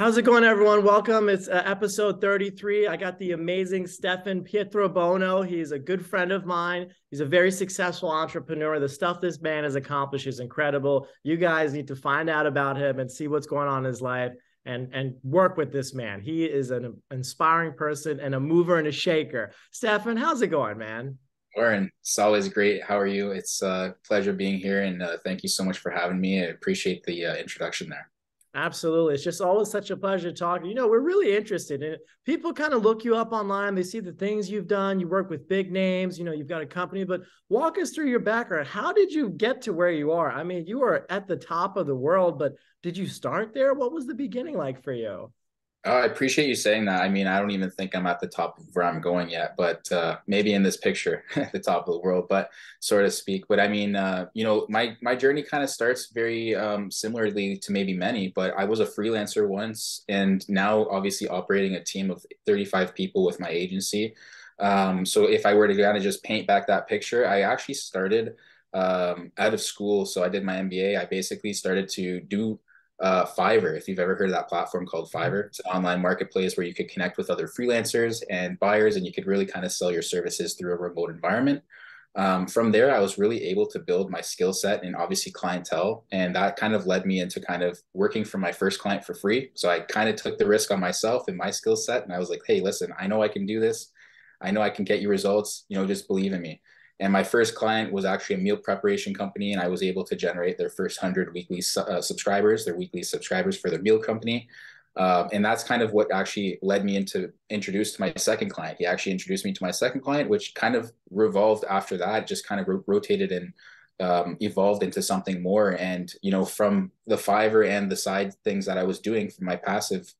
How's it going, everyone? Welcome. It's episode 33. I got the amazing Stefan Pietrobono. He's a good friend of mine. He's a very successful entrepreneur. The stuff this man has accomplished is incredible. You guys need to find out about him and see what's going on in his life and work with this man. He is an inspiring person and a mover and a shaker. Stefan, how's it going, man? Warren, it's always great. How are you? It's a pleasure being here, and thank you so much for having me. I appreciate the introduction there. Absolutely. It's just always such a pleasure talking. We're really interested in it. People kind of look you up online. They see the things you've done. You work with big names. You've got a company, but walk us through your background. How did you get to where you are? I mean, you are at the top of the world, but did you start there? What was the beginning like for you? Oh, I appreciate you saying that. I mean, I don't even think I'm at the top of where I'm going yet, but maybe in this picture, at the top of the world, but so to speak. But I mean, my journey kind of starts very similarly to maybe many. But I was a freelancer once, and now obviously operating a team of 35 people with my agency. So if I were to kind of just paint back that picture, I actually started out of school. So I did my MBA. I basically started to do Fiverr. If you've ever heard of that platform called Fiverr, it's an online marketplace where you could connect with other freelancers and buyers, and you could really kind of sell your services through a remote environment. From there, I was really able to build my skill set and obviously clientele, and that kind of led me into kind of working for my first client for free. So I kind of took the risk on myself and my skill set, and I was like, "Hey, listen, I know I can do this. I know I can get you results. Just believe in me." And my first client was actually a meal preparation company, and I was able to generate their first 100 weekly subscribers, their weekly subscribers for their meal company. And that's kind of what actually led me into introduced to my second client. He actually introduced me to my second client, which kind of revolved after that, just kind of rotated and evolved into something more. And, from the Fiverr and the side things that I was doing for my passive,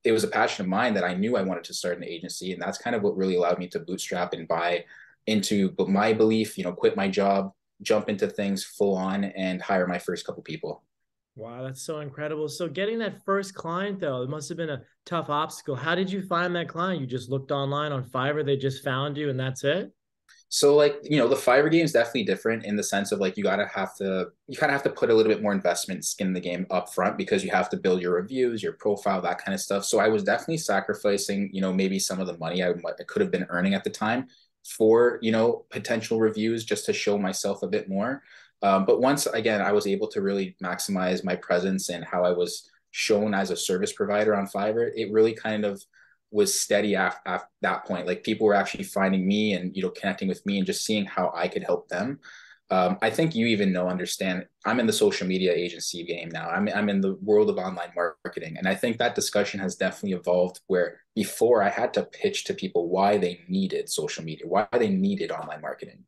it was a passion of mine that I knew I wanted to start an agency. And that's kind of what really allowed me to bootstrap and buy into my belief, quit my job, jump into things full on and hire my first couple people. Wow, that's so incredible. So getting that first client though, it must have been a tough obstacle. How did you find that client? You just looked online on Fiverr, they just found you and that's it? So like, the Fiverr game is definitely different in the sense of like you kind of have to put a little bit more investment skin in the game up front because you have to build your reviews, your profile, that kind of stuff. So I was definitely sacrificing, maybe some of the money I could have been earning at the time for, potential reviews just to show myself a bit more. But once again, I was able to really maximize my presence and how I was shown as a service provider on Fiverr. It really kind of was steady after that point. Like people were actually finding me and connecting with me and just seeing how I could help them. I think you even understand. I'm in the social media agency game now. I'm in the world of online marketing, and I think that discussion has definitely evolved. Where before I had to pitch to people why they needed social media, why they needed online marketing,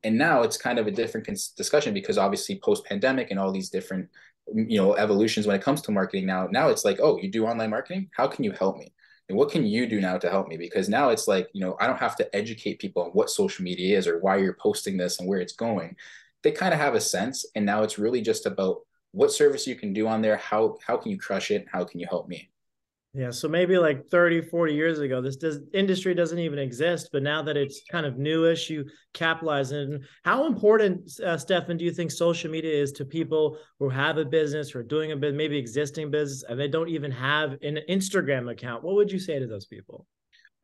and now it's kind of a different discussion because obviously post pandemic and all these different evolutions when it comes to marketing. Now it's like, oh, you do online marketing, how can you help me? And what can you do now to help me? Because now it's like, I don't have to educate people on what social media is or why you're posting this and where it's going. They kind of have a sense. And now it's really just about what service you can do on there. How can you crush it? How can you help me? Yeah, so maybe like 30, 40 years ago, industry doesn't even exist, but now that it's kind of newish, you capitalize on it. And how important, Stefan, do you think social media is to people who have a business or doing a bit, maybe existing business, and they don't even have an Instagram account? What would you say to those people?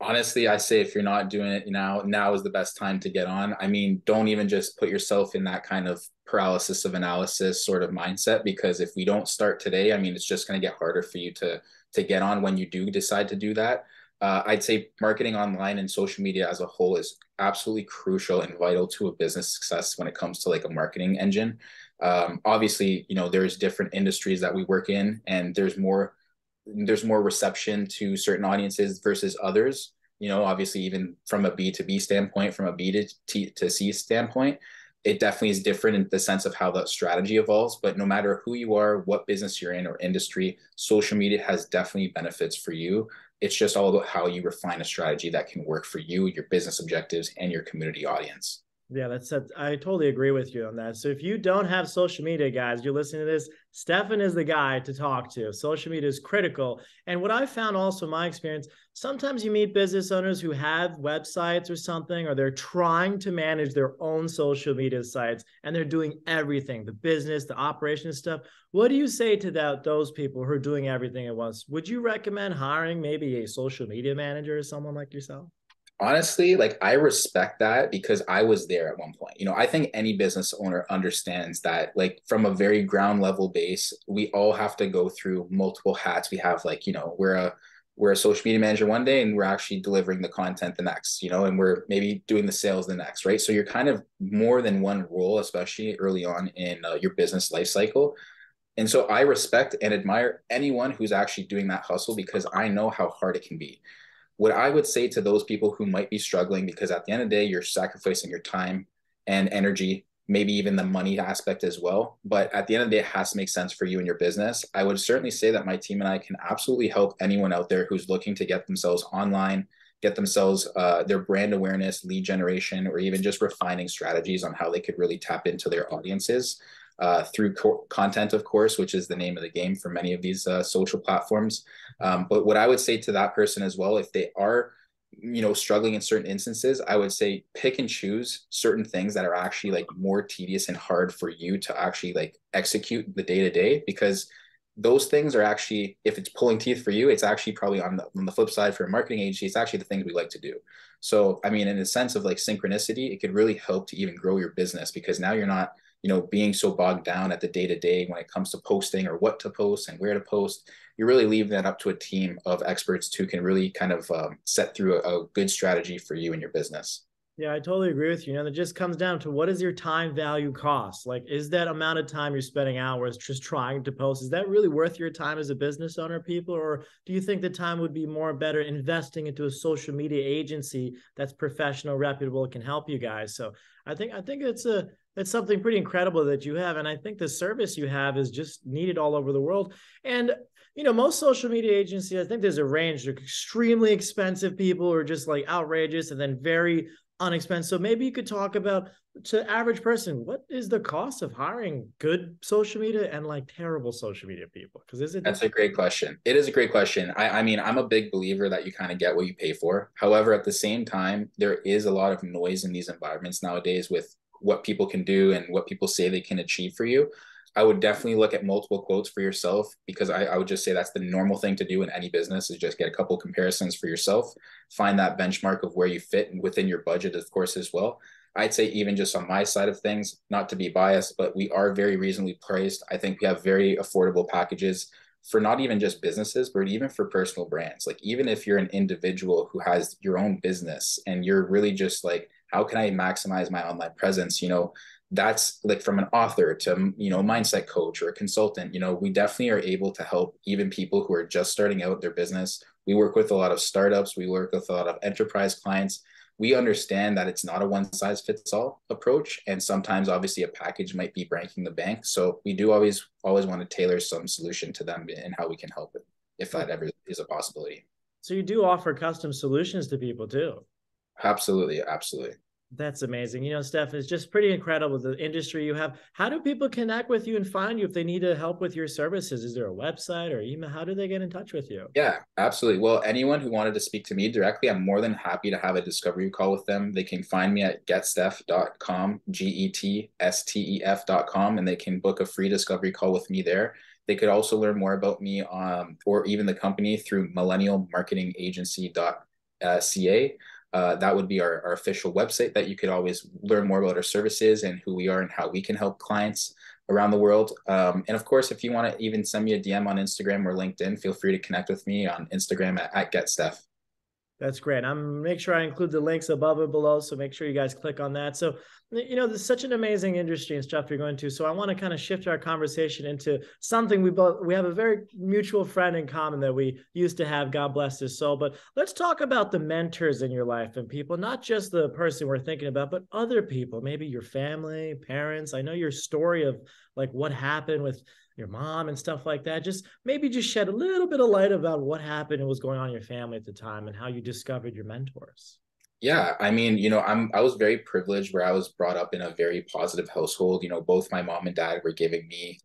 Honestly, I say if you're not doing it now is the best time to get on. I mean, don't even just put yourself in that kind of paralysis of analysis sort of mindset because if we don't start today, I mean, it's just going to get harder for you to get on when you do decide to do that. I'd say marketing online and social media as a whole is absolutely crucial and vital to a business success when it comes to like a marketing engine. Obviously, there's different industries that we work in, and there's more reception to certain audiences versus others. Obviously, even from a B2B standpoint, from a B2C standpoint, it definitely is different in the sense of how the strategy evolves. But no matter who you are, what business you're in or industry, social media has definitely benefits for you. It's just all about how you refine a strategy that can work for you, your business objectives, and your community audience. Yeah, I totally agree with you on that. So if you don't have social media, guys, you're listening to this, Stefan is the guy to talk to. Social media is critical. And what I found also in my experience, sometimes you meet business owners who have websites or something, or they're trying to manage their own social media sites and they're doing everything, the business, the operation stuff. What do you say to those people who are doing everything at once? Would you recommend hiring maybe a social media manager or someone like yourself? Honestly, like I respect that because I was there at one point. I think any business owner understands that, like, from a very ground level base, we all have to go through multiple hats. We have, like, we're a social media manager one day and we're actually delivering the content the next, and we're maybe doing the sales the next, right? So you're kind of more than one role, especially early on in your business life cycle. And so I respect and admire anyone who's actually doing that hustle because I know how hard it can be. What I would say to those people who might be struggling, because at the end of the day, you're sacrificing your time and energy, maybe even the money aspect as well. But at the end of the day, it has to make sense for you and your business. I would certainly say that my team and I can absolutely help anyone out there who's looking to get themselves online, get themselves their brand awareness, lead generation, or even just refining strategies on how they could really tap into their audiences through content, of course, which is the name of the game for many of these social platforms. But what I would say to that person as well, if they are, struggling in certain instances, I would say pick and choose certain things that are actually like more tedious and hard for you to actually like execute the day to day, because those things are actually, if it's pulling teeth for you, it's actually probably on the flip side for a marketing agency, it's actually the things we like to do. So, I mean, in a sense of like synchronicity, it could really help to even grow your business because now you're not, being so bogged down at the day to day when it comes to posting or what to post and where to post. You're really leaving that up to a team of experts who can really kind of set through a good strategy for you and your business. Yeah, I totally agree with you. It just comes down to what is your time value cost? Like, is that amount of time you're spending hours just trying to post, is that really worth your time as a business owner, people? Or do you think the time would be more better investing into a social media agency that's professional, reputable, can help you guys? So I think it's something pretty incredible that you have. And I think the service you have is just needed all over the world. And most social media agencies, I think there's a range. They're extremely expensive people who are just like outrageous, and then very unexpensive. So maybe you could talk about, to average person, what is the cost of hiring good social media and like terrible social media people? Because is it That's a great question. It is a great question. I mean, I'm a big believer that you kind of get what you pay for. However, at the same time, there is a lot of noise in these environments nowadays with what people can do and what people say they can achieve for you. I would definitely look at multiple quotes for yourself because I would just say that's the normal thing to do in any business is just get a couple comparisons for yourself, find that benchmark of where you fit within your budget, of course, as well. I'd say even just on my side of things, not to be biased, but we are very reasonably priced. I think we have very affordable packages for not even just businesses, but even for personal brands. Like even if you're an individual who has your own business and you're really just like, how can I maximize my online presence? That's like from an author to, mindset coach or a consultant, we definitely are able to help even people who are just starting out their business. We work with a lot of startups. We work with a lot of enterprise clients. We understand that it's not a one size fits all approach. And sometimes obviously a package might be breaking the bank. So we do always want to tailor some solution to them and how we can help it, if that ever is a possibility. So you do offer custom solutions to people too? Absolutely. Absolutely. That's amazing. Steph, it's just pretty incredible the industry you have. How do people connect with you and find you if they need help with your services? Is there a website or email? How do they get in touch with you? Yeah, absolutely. Well, anyone who wanted to speak to me directly, I'm more than happy to have a discovery call with them. They can find me at getstef.com, GETSTEF.com, and they can book a free discovery call with me there. They could also learn more about me or even the company through millennialmarketingagency.ca. That would be our official website that you could always learn more about our services and who we are and how we can help clients around the world. And of course, if you want to even send me a DM on Instagram or LinkedIn, feel free to connect with me on Instagram at GetSteph. That's great. I'm make sure I include the links above and below. So make sure you guys click on that. So, there's such an amazing industry and stuff you're going to. So I want to kind of shift our conversation into something we have a very mutual friend in common that we used to have, God bless his soul. But let's talk about the mentors in your life and people, not just the person we're thinking about, but other people, maybe your family, parents. I know your story of like what happened with your mom and stuff like that. Just shed a little bit of light about what happened and was going on in your family at the time and how you discovered your mentors. Yeah, I mean, I was very privileged where I was brought up in a very positive household. Both my mom and dad were giving me,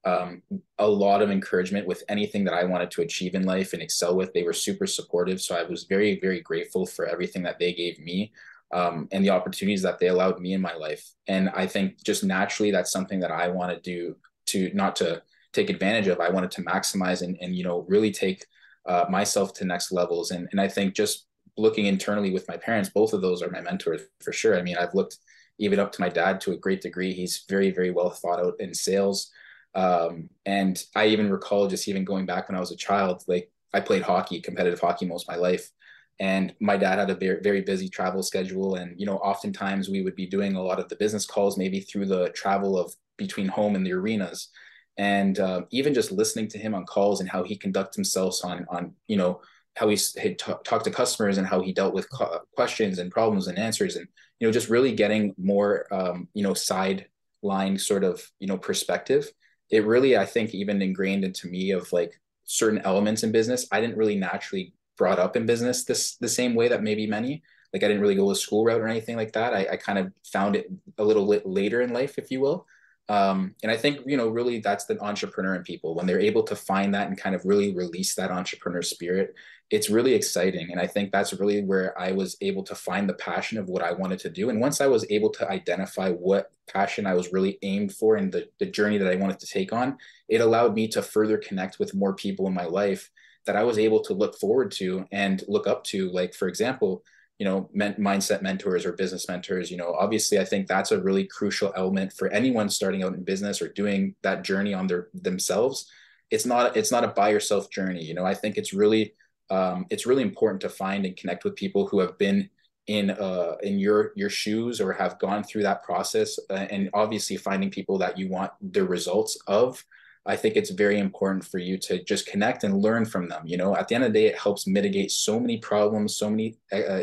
um, a lot of encouragement with anything that I wanted to achieve in life and excel with. They were super supportive, so I was very, very grateful for everything that they gave me, and the opportunities that they allowed me in my life. And I think just naturally, that's something that I want to do to not to take advantage of. I wanted to maximize and really take myself to next levels. And I think just looking internally with my parents, both of those are my mentors for sure. I mean, I've looked even up to my dad to a great degree. He's very, very well thought out in sales. And I even recall just even going back when I was a child, like I played hockey, competitive hockey most of my life. And my dad had a very, very busy travel schedule. And, oftentimes we would be doing a lot of the business calls, maybe through the travel of between home and the arenas. And even just listening to him on calls and how he conducts himself on how he talked to customers and how he dealt with questions and problems and answers, and just really getting more sideline sort of perspective. It really, I think, even ingrained into me of like certain elements in business. I didn't really naturally brought up in business the same way that maybe many, like I didn't really go the school route or anything like that. I kind of found it a little bit later in life, if you will. And I think, really that's the entrepreneur in people when they're able to find that and kind of really release that entrepreneur spirit. It's really exciting. And I think that's really where I was able to find the passion of what I wanted to do. And once I was able to identify what passion I was really aimed for and the journey that I wanted to take on, it allowed me to further connect with more people in my life that I was able to look forward to and look up to. Like, for example, mindset mentors or business mentors. Obviously I think that's a really crucial element for anyone starting out in business or doing that journey on themselves. It's not a by yourself journey. I think it's really important to find and connect with people who have been in your shoes or have gone through that process, and obviously finding people that you want the results of. I think it's very important for you to just connect and learn from them. At the end of the day, it helps mitigate so many problems, so many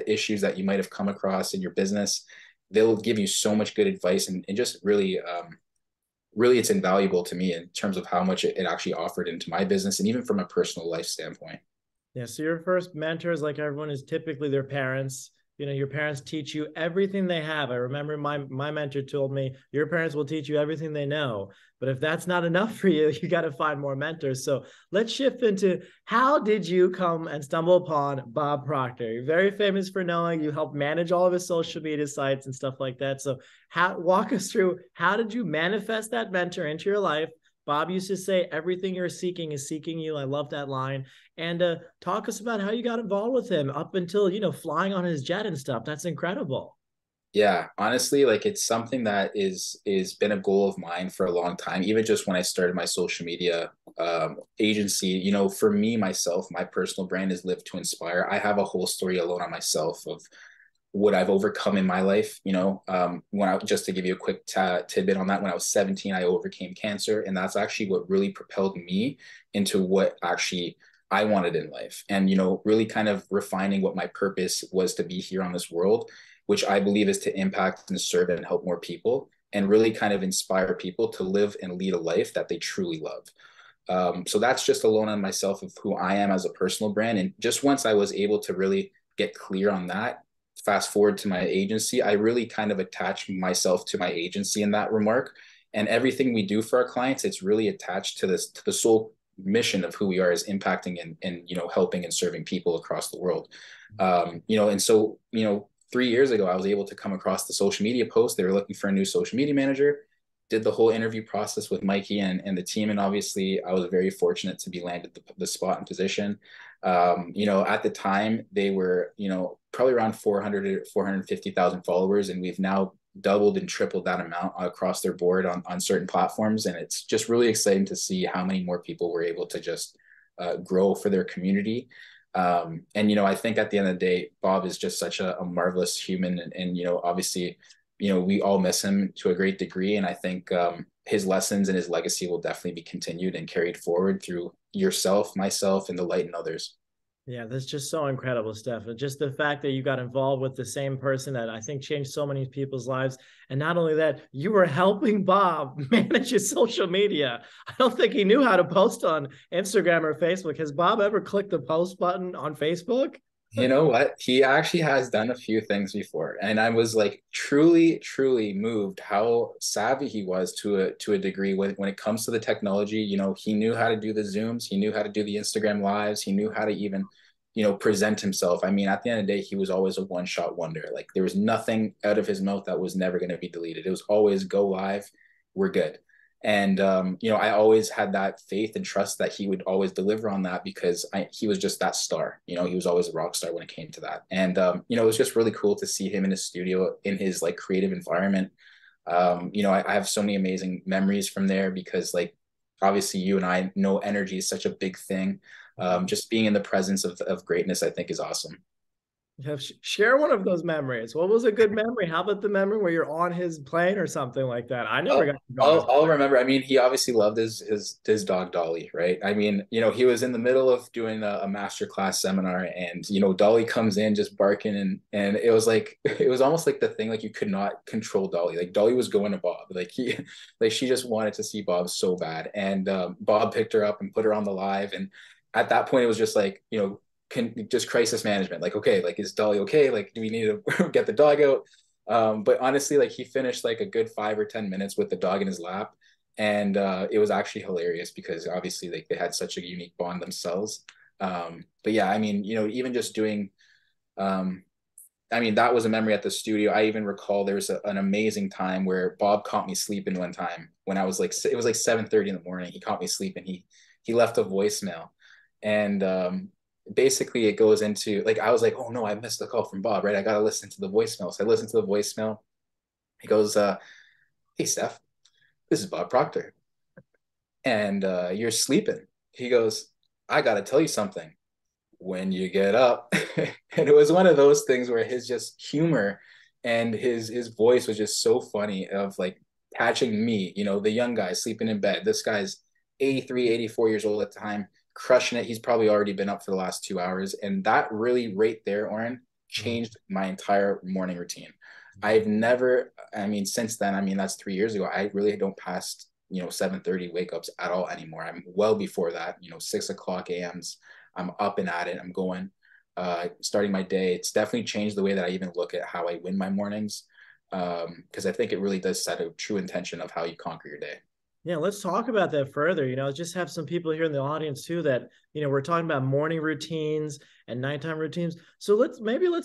issues that you might have come across in your business. They'll give you so much good advice, and just really, really, it's invaluable to me in terms of how much it actually offered into my business and even from a personal life standpoint. Yeah. So your first mentors, like everyone, is typically their parents. Your parents teach you everything they have. I remember my mentor told me, your parents will teach you everything they know. But if that's not enough for you, you got to find more mentors. So let's shift into, how did you come and stumble upon Bob Proctor? You're very famous for knowing you helped manage all of his social media sites and stuff like that. So walk us through, how did you manifest that mentor into your life? Bob used to say, everything you're seeking is seeking you. I love that line. And talk us about how you got involved with him up until, flying on his jet and stuff. That's incredible. Yeah, honestly, like it's something that is been a goal of mine for a long time. Even just when I started my social media agency, for me myself, my personal brand is Live to Inspire. I have a whole story alone on myself of what I've overcome in my life. When I just to give you a quick tidbit on that, when I was 17, I overcame cancer, and that's actually what really propelled me into what actually I wanted in life, and really kind of refining what my purpose was to be here on this world, which I believe is to impact and serve and help more people, and really kind of inspire people to live and lead a life that they truly love. So that's just alone on myself of who I am as a personal brand. And just once I was able to really get clear on that, fast forward to my agency, I really kind of attach myself to my agency in that remark. And everything we do for our clients, it's really attached to the sole mission of who we are, is impacting and helping and serving people across the world. And so 3 years ago, I was able to come across the social media post. They were looking for a new social media manager. Did the whole interview process with Mikey and the team, and obviously I was very fortunate to be landed the spot and position. At the time they were, probably around 400 or 450,000 followers, and we've now doubled and tripled that amount across their board on certain platforms. And it's just really exciting to see how many more people were able to just grow for their community. And I think at the end of the day, Bob is just such a marvelous human, and obviously, we all miss him to a great degree. And I think his lessons and his legacy will definitely be continued and carried forward through yourself, myself, and the light in others. Yeah, that's just so incredible, Steph. And just the fact that you got involved with the same person that I think changed so many people's lives. And not only that, you were helping Bob manage his social media. I don't think he knew how to post on Instagram or Facebook. Has Bob ever clicked the post button on Facebook? You know what? He actually has done a few things before, and I was like truly, truly moved how savvy he was to a degree when it comes to the technology. You know, he knew how to do the Zooms, he knew how to do the Instagram lives, he knew how to even, you know, present himself. I mean, at the end of the day, he was always a one-shot wonder. Like there was nothing out of his mouth that was never going to be deleted. It was always go live, we're good. And you know, I always had that faith and trust that he would always deliver on that because he was just that star. You know, he was always a rock star when it came to that. And you know, it was just really cool to see him in his studio in his like creative environment. You know, I have so many amazing memories from there because like obviously you and I know energy is such a big thing. Just being in the presence of greatness, I think is awesome. Share one of those memories. What was a good memory? How about the memory where you're on his plane or something like that? I never got to go on his I'll plane. remember. I mean, he obviously loved his dog Dolly, right? I mean, you know, he was in the middle of doing a master class seminar, and you know, Dolly comes in just barking, and it was like it was almost like the thing like you could not control Dolly. Like Dolly was going to Bob, like he like she just wanted to see Bob so bad, and Bob picked her up and put her on the live, and at that point, it was just like you know. Just crisis management, like okay, like is Dolly okay? Like, do we need to get the dog out? But honestly, like he finished like a good 5 or 10 minutes with the dog in his lap, and it was actually hilarious because obviously like they had such a unique bond themselves. But yeah, I mean, you know, even just doing, um, I mean, that was a memory at the studio. I even recall there was an amazing time where Bob caught me sleeping one time when I was like, it was like 7:30 in the morning. He caught me sleeping. He left a voicemail, and basically it goes into like I was like, oh no, I missed the call from Bob, right? I got to listen to the voicemail. So I listened to the voicemail. He goes, "Hey Steph, this is Bob Proctor, and you're sleeping." He goes, "I got to tell you something. When you get up," and it was one of those things where his just humor and his voice was just so funny of like catching me, you know, the young guy sleeping in bed. This guy's 83, 84 years old at the time, crushing it. He's probably already been up for the last 2 hours. And that really right there, Oren, changed my entire morning routine. I've never, I mean, since then, I mean, that's 3 years ago. I really don't pass, you know, 7:30 wake ups at all anymore. I'm well before that, you know, 6 o'clock AMs. I'm up and at it. I'm going, starting my day. It's definitely changed the way that I even look at how I win my mornings. Because I think it really does set a true intention of how you conquer your day. Yeah, let's talk about that further. Just have some people here in the audience too that, we're talking about morning routines and nighttime routines. So let's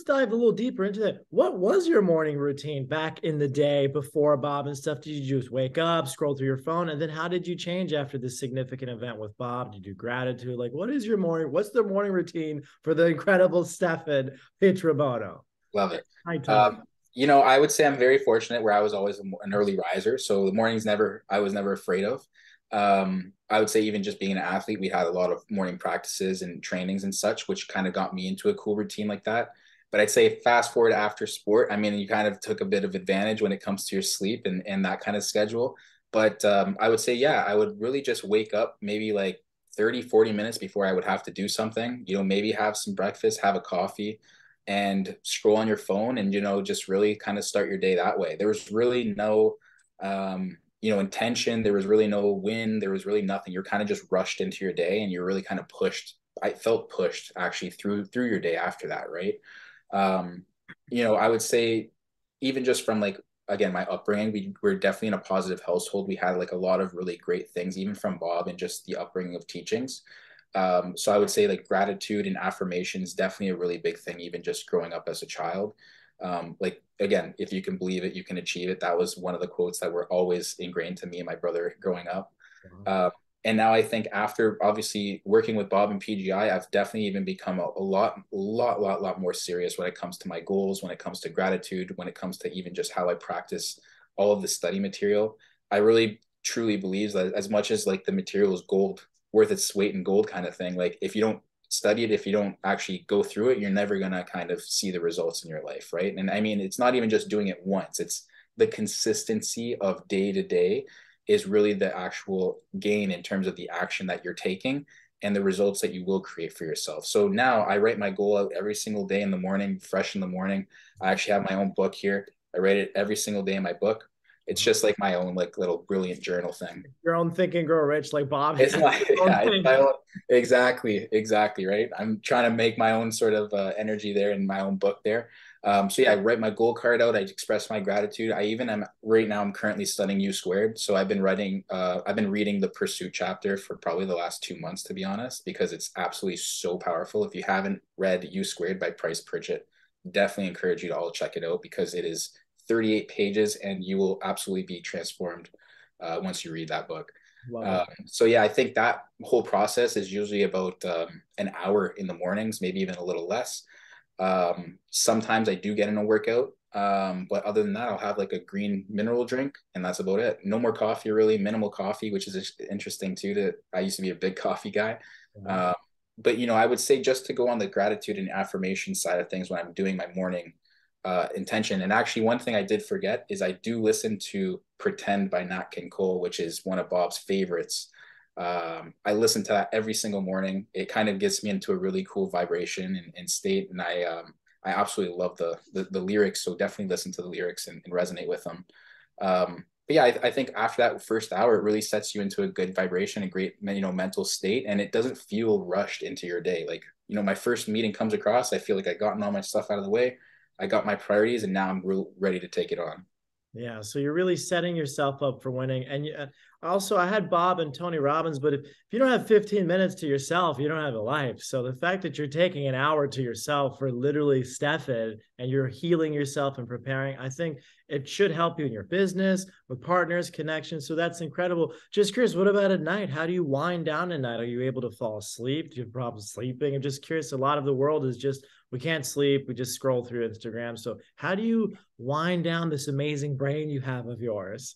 dive a little deeper into that. What was your morning routine back in the day before Bob and stuff? Did you just wake up, scroll through your phone, and then how did you change after this significant event with Bob? Did you do gratitude? Like, what's the morning routine for the incredible Stefan Pietrobono? Love it. Nighttime. You know, I would say I'm very fortunate where I was always an early riser. So the mornings I was never afraid of. I would say even just being an athlete, we had a lot of morning practices and trainings and such, which kind of got me into a cool routine like that. But I'd say fast forward after sport, I mean, you kind of took a bit of advantage when it comes to your sleep and that kind of schedule. But I would say, yeah, I would really just wake up maybe like 30, 40 minutes before I would have to do something, you know, maybe have some breakfast, have a coffee, and scroll on your phone and just really kind of start your day that way. There was really no intention. There was really no win. There was really nothing. You're kind of just rushed into your day and you're really kind of pushed. I felt pushed actually through your day after that, right? I would say even just from like again my upbringing, we were definitely in a positive household. We had like a lot of really great things even from Bob and just the upbringing of teachings. So I would say like gratitude and affirmation is definitely a really big thing, even just growing up as a child. Like again, if you can believe it, you can achieve it. That was one of the quotes that were always ingrained to me and my brother growing up. And now I think after obviously working with Bob and PGI, I've definitely even become a lot more serious when it comes to my goals, when it comes to gratitude, when it comes to even just how I practice all of the study material. I really truly believe that as much as like the material is gold, worth its weight in gold kind of thing, like if you don't study it, if you don't actually go through it, you're never going to kind of see the results in your life, right? And I mean, it's not even just doing it once, it's the consistency of day to day is really the actual gain in terms of the action that you're taking and the results that you will create for yourself. So now I write my goal out every single day in the morning, fresh in the morning. I actually have my own book here. I write it every single day in my book. it's just like my own like little brilliant journal thing. Your own Think and Grow Rich, like Bob It's has my his own yeah, it's thing. my own exactly right. I'm trying to make my own sort of energy there in my own book there. So yeah, I write my goal card out. I express my gratitude. I even am right now. I'm currently studying U squared, so I've been writing. I've been reading the Pursuit chapter for probably the last 2 months, to be honest, because it's absolutely so powerful. If you haven't read U squared by Price Pritchett, definitely encourage you to all check it out because it is 38 pages, and you will absolutely be transformed once you read that book. Love it. So yeah, I think that whole process is usually about an hour in the mornings, maybe even a little less. Sometimes I do get in a workout, but other than that, I'll have like a green mineral drink, and that's about it. No more coffee, really, minimal coffee, which is interesting too. That I used to be a big coffee guy, Yeah. uh, but I would say just to go on the gratitude and affirmation side of things when I'm doing my morning intention. And actually, one thing I did forget is I do listen to Pretend by Nat King Cole, which is one of Bob's favorites. I listen to that every single morning. It kind of gets me into a really cool vibration and state, and I absolutely love the lyrics. So definitely listen to the lyrics and resonate with them. But yeah, I think after that first hour, it really sets you into a good vibration, a great mental state, and it doesn't feel rushed into your day. Like my first meeting comes across, I feel like I gotten all my stuff out of the way. I got my priorities, and now I'm ready to take it on. Yeah, so you're really setting yourself up for winning. And also, I had Bob and Tony Robbins, but if you don't have 15 minutes to yourself, you don't have a life. So the fact that you're taking an hour to yourself for literally Stefan and you're healing yourself and preparing, I think it should help you in your business, with partners, connections. So that's incredible. Just curious, what about at night? How do you wind down at night? Are you able to fall asleep? Do you have problems sleeping? I'm just curious. A lot of the world is just we can't sleep. We just scroll through Instagram. So how do you wind down this amazing brain you have of yours?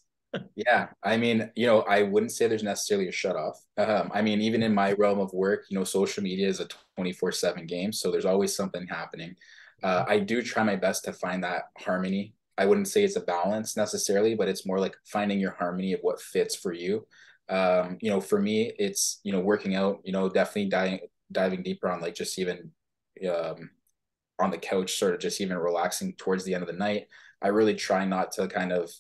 Yeah, I mean, I wouldn't say there's necessarily a shut off. I mean, even in my realm of work, social media is a 24/7 game, so there's always something happening. I do try my best to find that harmony. I wouldn't say it's a balance necessarily, but it's more like finding your harmony of what fits for you. For me, it's working out. Definitely diving deeper on like just even um, on the couch, sort of just even relaxing towards the end of the night. I really try not to kind of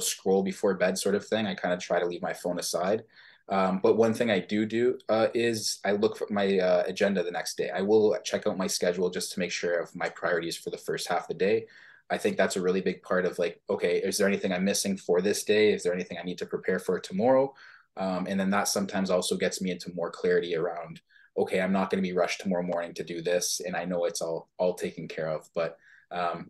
scroll before bed sort of thing. I kind of try to leave my phone aside. But one thing I do is I look for my agenda the next day. I will check out my schedule just to make sure of my priorities for the first half of the day. I think that's a really big part of like, okay, is there anything I'm missing for this day? Is there anything I need to prepare for tomorrow? And then that sometimes also gets me into more clarity around, okay, I'm not going to be rushed tomorrow morning to do this, and I know it's all taken care of. But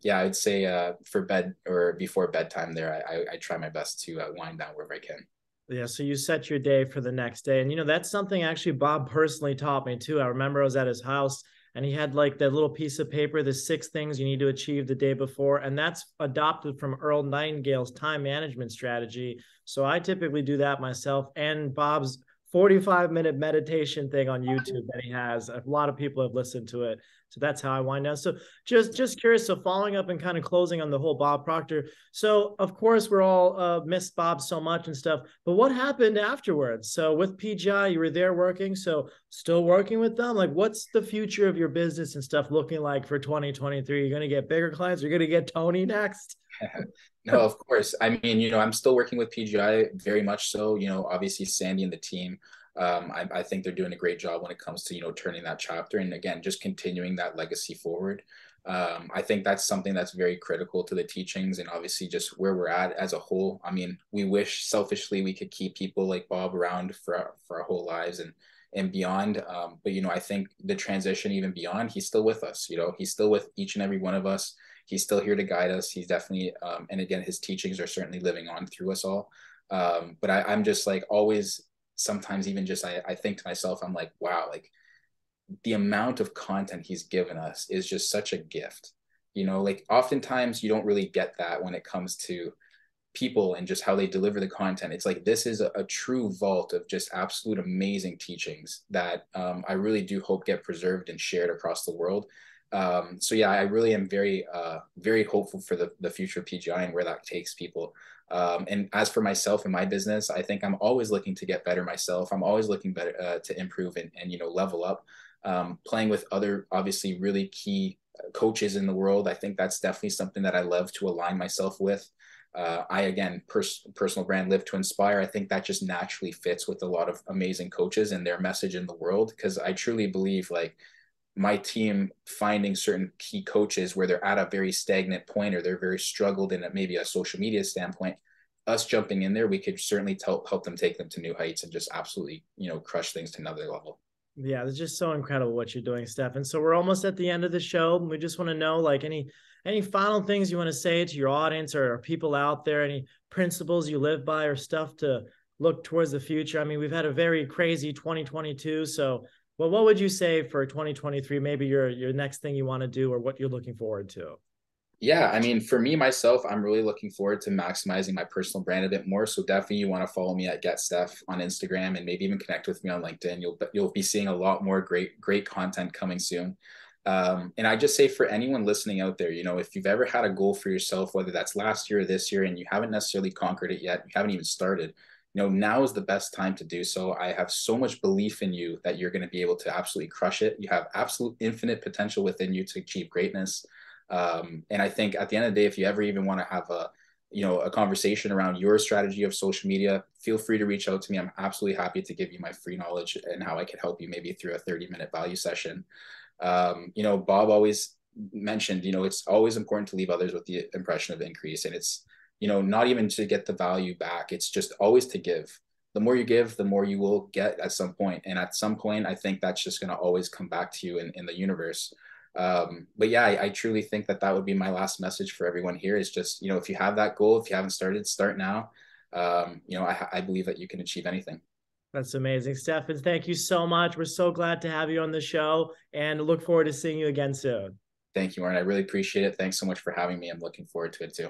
yeah, I'd say for bed or before bedtime there, I try my best to wind down wherever I can. Yeah, so you set your day for the next day. And that's something actually Bob personally taught me too. I remember I was at his house and he had like that little piece of paper, the 6 things you need to achieve the day before. And that's adopted from Earl Nightingale's time management strategy. So I typically do that myself, and Bob's 45-minute meditation thing on YouTube that he has. A lot of people have listened to it. So that's how I wind down. So just curious. So following up and kind of closing on the whole Bob Proctor. So of course we're all miss Bob so much and stuff, but what happened afterwards? So with PGI, you were there working. So still working with them. Like, what's the future of your business and stuff looking like for 2023? You're going to get bigger clients. You're going to get Tony next. No, of course. I mean, I'm still working with PGI very much so. Obviously Sandy and the team. I think they're doing a great job when it comes to turning that chapter and again just continuing that legacy forward. I think that's something that's very critical to the teachings and obviously just where we're at as a whole. I mean, we wish selfishly we could keep people like Bob around for our whole lives and beyond. But I think the transition even beyond, he's still with us. He's still with each and every one of us. He's still here to guide us. He's definitely, and again, his teachings are certainly living on through us all. But I'm just like always, sometimes even just, I think to myself, I'm like, wow, like the amount of content he's given us is just such a gift. Like oftentimes you don't really get that when it comes to people and just how they deliver the content. It's like this is a true vault of just absolute amazing teachings that I really do hope get preserved and shared across the world. So yeah, I really am very hopeful for the future of PGI and where that takes people. And as for myself and my business, I think I'm always looking to get better myself. I'm always looking better to improve and level up. Playing with other obviously really key coaches in the world, I think that's definitely something that I love to align myself with. Again, personal brand, live to inspire. I think that just naturally fits with a lot of amazing coaches and their message in the world. Because I truly believe like my team finding certain key coaches where they're at a very stagnant point or they're very struggled in maybe a social media standpoint, us jumping in there, we could certainly help them take them to new heights and just absolutely, crush things to another level. Yeah, it's just so incredible what you're doing, Stefan. So we're almost at the end of the show. We just want to know, like, any final things you want to say to your audience or people out there, any principles you live by or stuff to look towards the future. I mean, we've had a very crazy 2022. So, well, what would you say for 2023? Maybe your next thing you want to do or what you're looking forward to? Yeah, I mean, for me myself, I'm really looking forward to maximizing my personal brand a bit more. So definitely, you want to follow me at GetSteph on Instagram and maybe even connect with me on LinkedIn. You'll be seeing a lot more great content coming soon. And I just say for anyone listening out there, if you've ever had a goal for yourself, whether that's last year or this year, and you haven't necessarily conquered it yet, you haven't even started, now is the best time to do so. I have so much belief in you that you're going to be able to absolutely crush it. You have absolute infinite potential within you to achieve greatness. And I think at the end of the day, if you ever even want to have a conversation around your strategy of social media, feel free to reach out to me. I'm absolutely happy to give you my free knowledge and how I can help you maybe through a 30-minute value session. Bob always mentioned, it's always important to leave others with the impression of increase. And it's, not even to get the value back. It's just always to give. The more you give, the more you will get at some point. And at some point, I think that's just going to always come back to you in the universe. But yeah, I truly think that would be my last message for everyone here is just, if you have that goal, if you haven't started, start now. I believe that you can achieve anything. That's amazing. Stefan, thank you so much. We're so glad to have you on the show and look forward to seeing you again soon. Thank you, Warren. I really appreciate it. Thanks so much for having me. I'm looking forward to it too.